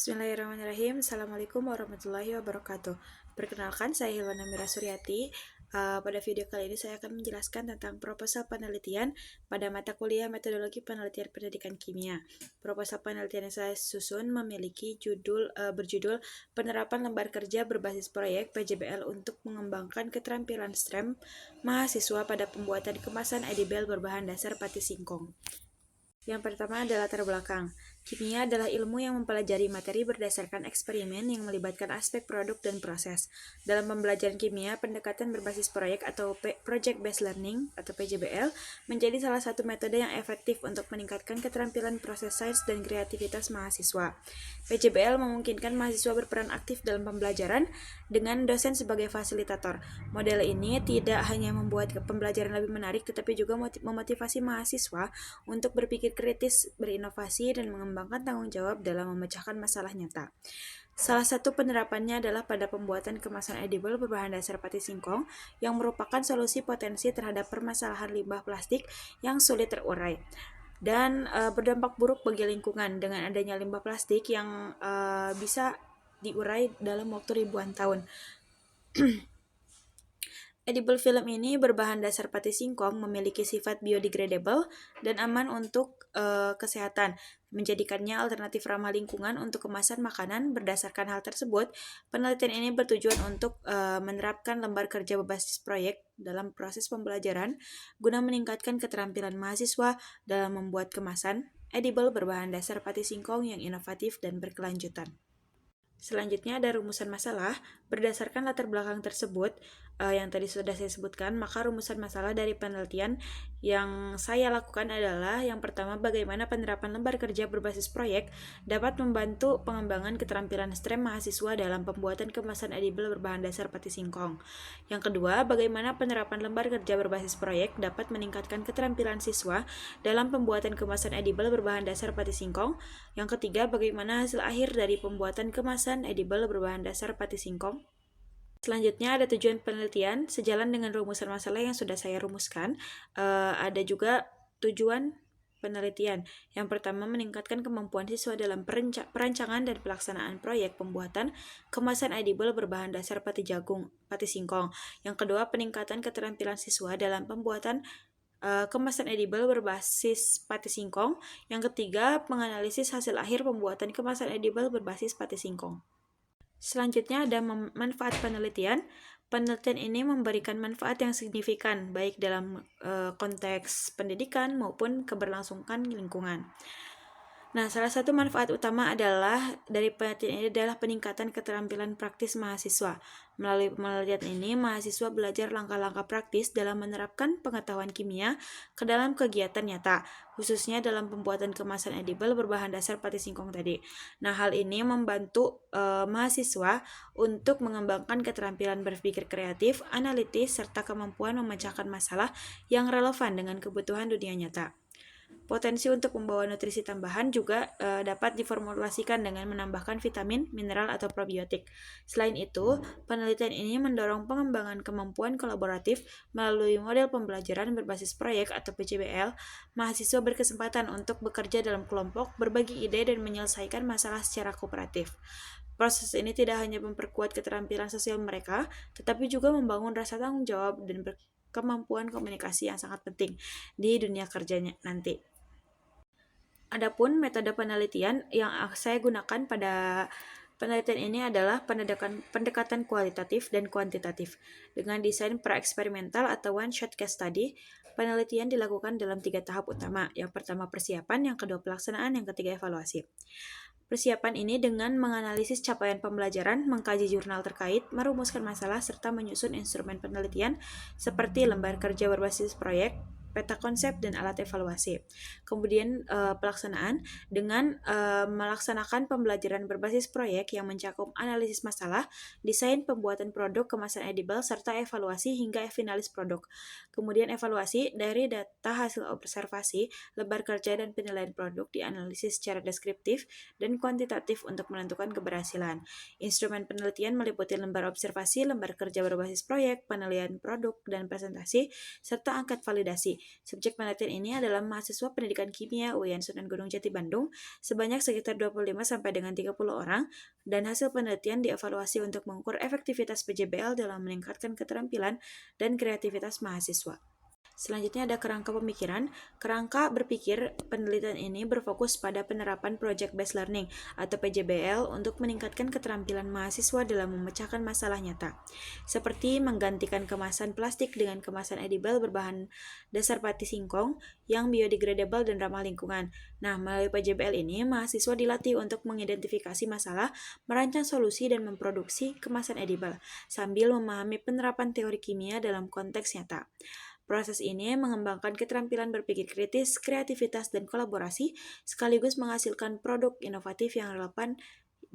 Bismillahirrahmanirrahim. Assalamualaikum warahmatullahi wabarakatuh. Perkenalkan, saya Hilwana Mira Suryati. Pada video kali ini saya akan menjelaskan tentang proposal penelitian pada mata kuliah Metodologi Penelitian Pendidikan Kimia. Proposal penelitian yang saya susun memiliki berjudul Penerapan Lembar Kerja Berbasis Proyek (PJBL) untuk mengembangkan keterampilan STEM mahasiswa pada pembuatan kemasan edible berbahan dasar pati singkong. Yang pertama adalah latar belakang. Kimia adalah ilmu yang mempelajari materi berdasarkan eksperimen yang melibatkan aspek produk dan proses. Dalam pembelajaran kimia, pendekatan berbasis proyek atau Project Based Learning atau PJBL menjadi salah satu metode yang efektif untuk meningkatkan keterampilan proses sains dan kreativitas mahasiswa. PJBL memungkinkan mahasiswa berperan aktif dalam pembelajaran dengan dosen sebagai fasilitator. Model ini tidak hanya membuat pembelajaran lebih menarik, tetapi juga memotivasi mahasiswa untuk berpikir kritis, berinovasi, dan mengembangkan tanggung jawab dalam memecahkan masalah nyata. Salah satu penerapannya adalah pada pembuatan kemasan edible berbahan dasar pati singkong yang merupakan solusi potensi terhadap permasalahan limbah plastik yang sulit terurai dan berdampak buruk bagi lingkungan dengan adanya limbah plastik yang bisa diurai dalam waktu ribuan tahun. Edible film ini berbahan dasar pati singkong memiliki sifat biodegradable dan aman untuk kesehatan, menjadikannya alternatif ramah lingkungan untuk kemasan makanan. Berdasarkan hal tersebut, penelitian ini bertujuan untuk menerapkan lembar kerja berbasis proyek dalam proses pembelajaran guna meningkatkan keterampilan mahasiswa dalam membuat kemasan edible berbahan dasar pati singkong yang inovatif dan berkelanjutan. Selanjutnya ada rumusan masalah. Berdasarkan latar belakang tersebut yang tadi sudah saya sebutkan, maka rumusan masalah dari penelitian yang saya lakukan adalah yang pertama, bagaimana penerapan lembar kerja berbasis proyek dapat membantu pengembangan keterampilan STEM mahasiswa dalam pembuatan kemasan edible berbahan dasar pati singkong. Yang kedua, bagaimana penerapan lembar kerja berbasis proyek dapat meningkatkan keterampilan siswa dalam pembuatan kemasan edible berbahan dasar pati singkong. Yang ketiga, bagaimana hasil akhir dari pembuatan kemasan edible berbahan dasar pati singkong. Selanjutnya ada tujuan penelitian. Sejalan dengan rumusan masalah yang sudah saya rumuskan, ada juga tujuan penelitian. Yang pertama, meningkatkan kemampuan siswa dalam perancangan dan pelaksanaan proyek pembuatan kemasan edible berbahan dasar pati singkong. Yang kedua, peningkatan keterampilan siswa dalam pembuatan kemasan edible berbasis pati singkong. Yang ketiga, menganalisis hasil akhir pembuatan kemasan edible berbasis pati singkong. Selanjutnya ada manfaat penelitian. Penelitian ini memberikan manfaat yang signifikan baik dalam konteks pendidikan maupun keberlangsungan lingkungan. Nah, salah satu manfaat utama dari penelitian ini adalah peningkatan keterampilan praktis mahasiswa. Melalui penelitian ini, mahasiswa belajar langkah-langkah praktis dalam menerapkan pengetahuan kimia ke dalam kegiatan nyata, khususnya dalam pembuatan kemasan edible berbahan dasar pati singkong tadi. Nah, hal ini membantu mahasiswa untuk mengembangkan keterampilan berpikir kreatif, analitis, serta kemampuan memecahkan masalah yang relevan dengan kebutuhan dunia nyata. Potensi untuk membawa nutrisi tambahan juga dapat diformulasikan dengan menambahkan vitamin, mineral, atau probiotik. Selain itu, penelitian ini mendorong pengembangan kemampuan kolaboratif melalui model pembelajaran berbasis proyek atau PJBL. Mahasiswa berkesempatan untuk bekerja dalam kelompok, berbagi ide, dan menyelesaikan masalah secara kooperatif. Proses ini tidak hanya memperkuat keterampilan sosial mereka, tetapi juga membangun rasa tanggung jawab dan kemampuan komunikasi yang sangat penting di dunia kerjanya nanti. Adapun metode penelitian yang saya gunakan pada penelitian ini adalah pendekatan kualitatif dan kuantitatif. Dengan desain pra-eksperimental atau one-shot case study, penelitian dilakukan dalam 3 tahap utama. Yang pertama persiapan, yang kedua pelaksanaan, yang ketiga evaluasi. Persiapan ini dengan menganalisis capaian pembelajaran, mengkaji jurnal terkait, merumuskan masalah, serta menyusun instrumen penelitian seperti lembar kerja berbasis proyek, peta konsep, dan alat evaluasi. Kemudian pelaksanaan dengan melaksanakan pembelajaran berbasis proyek yang mencakup analisis masalah, desain pembuatan produk kemasan edible, serta evaluasi hingga finalis produk. Kemudian evaluasi dari data hasil observasi, lembar kerja, dan penilaian produk dianalisis secara deskriptif dan kuantitatif untuk menentukan keberhasilan. Instrumen penelitian meliputi lembar observasi, lembar kerja berbasis proyek, penilaian produk, dan presentasi, serta angket validasi. Subjek penelitian ini adalah mahasiswa pendidikan kimia UIN Sunan Gunung Jati Bandung sebanyak sekitar 25 sampai dengan 30 orang dan hasil penelitian dievaluasi untuk mengukur efektivitas PJBL dalam meningkatkan keterampilan dan kreativitas mahasiswa. Selanjutnya ada kerangka pemikiran. Kerangka berpikir penelitian ini berfokus pada penerapan Project Based Learning atau PJBL untuk meningkatkan keterampilan mahasiswa dalam memecahkan masalah nyata. Seperti menggantikan kemasan plastik dengan kemasan edible berbahan dasar pati singkong yang biodegradable dan ramah lingkungan. Nah, melalui PJBL ini, mahasiswa dilatih untuk mengidentifikasi masalah, merancang solusi, dan memproduksi kemasan edible, sambil memahami penerapan teori kimia dalam konteks nyata. Proses ini mengembangkan keterampilan berpikir kritis, kreativitas, dan kolaborasi, sekaligus menghasilkan produk inovatif yang relevan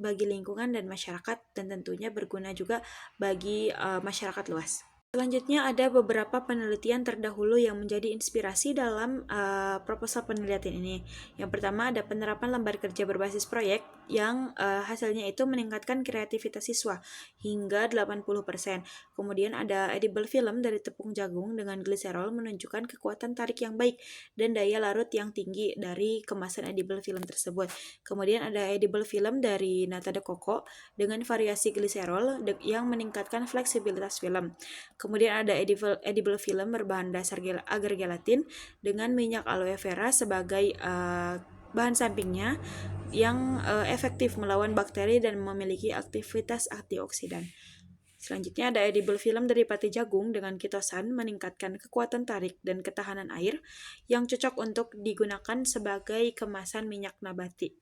bagi lingkungan dan masyarakat, dan tentunya berguna juga bagi masyarakat luas. Selanjutnya ada beberapa penelitian terdahulu yang menjadi inspirasi dalam proposal penelitian ini. Yang pertama ada penerapan lembar kerja berbasis proyek yang hasilnya itu meningkatkan kreativitas siswa hingga 80%. Kemudian ada edible film dari tepung jagung dengan gliserol menunjukkan kekuatan tarik yang baik dan daya larut yang tinggi dari kemasan edible film tersebut. Kemudian ada edible film dari nata de coco dengan variasi gliserol yang meningkatkan fleksibilitas film. Kemudian ada edible film berbahan dasar agar gelatin dengan minyak aloe vera sebagai bahan sampingnya yang efektif melawan bakteri dan memiliki aktivitas antioksidan. Selanjutnya ada edible film dari pati jagung dengan kitosan meningkatkan kekuatan tarik dan ketahanan air yang cocok untuk digunakan sebagai kemasan minyak nabati.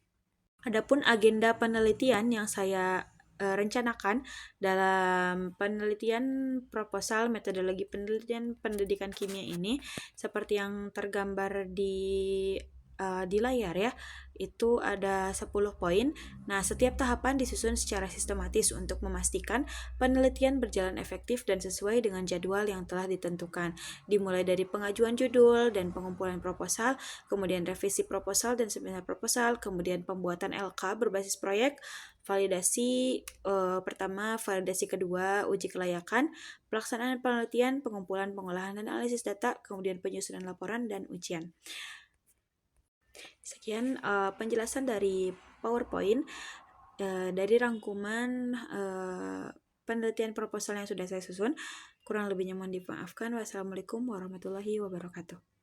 Adapun agenda penelitian yang saya rencanakan dalam penelitian proposal metodologi penelitian pendidikan kimia ini seperti yang tergambar di layar ya, itu ada 10 poin. Nah, setiap tahapan disusun secara sistematis untuk memastikan penelitian berjalan efektif dan sesuai dengan jadwal yang telah ditentukan. Dimulai dari pengajuan judul dan pengumpulan proposal, kemudian revisi proposal dan seminar proposal, kemudian pembuatan LK berbasis proyek, validasi pertama, validasi kedua, uji kelayakan, pelaksanaan penelitian, pengumpulan, pengolahan, dan analisis data, kemudian penyusunan laporan dan ujian. Sekian penjelasan dari PowerPoint dari rangkuman penelitian proposal yang sudah saya susun. Kurang lebihnya mohon dimaafkan. Wassalamualaikum warahmatullahi wabarakatuh.